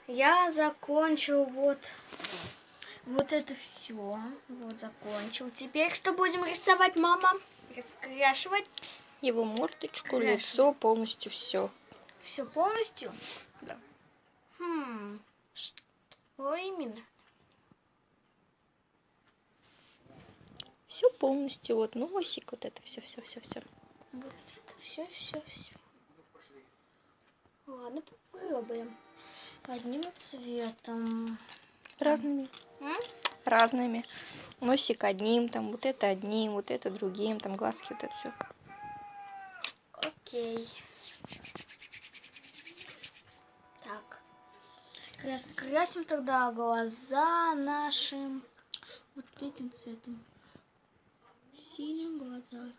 Я закончил вот это все. Вот закончил. Теперь что будем рисовать, мама? Раскрашивать? Его мордочку, лицо, полностью все. Все полностью? Да. Что именно? Все полностью, вот носик, вот это все. Вот это все. Ладно, попробуем. Одним цветом. Разными. Разными. Носик одним, там вот это одним, вот это другим, там глазки, вот это все. Окей. Так. Раскрасим тогда глаза нашим вот этим цветом. Синим глаза.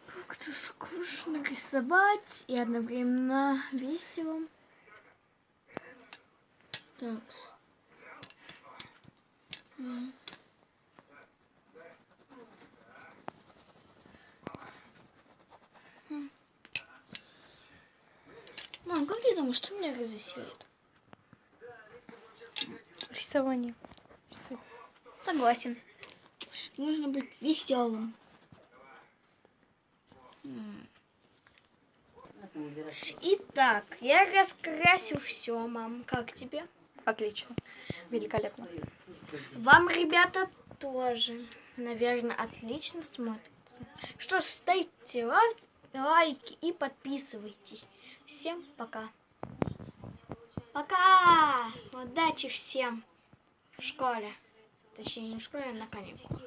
Как-то скучно рисовать и одновременно весело. Так. Мам, как ты думаешь, что меня развеселит? Рисование. Согласен. Нужно быть веселым. Итак, я раскрасил все, мам. Как тебе? Отлично. Великолепно. Вам, ребята, тоже, наверное, отлично смотрится. Что ж, ставьте лайки и подписывайтесь. Всем пока. Пока! Удачи всем в школе. Точнее, не в школе, а на каникулах.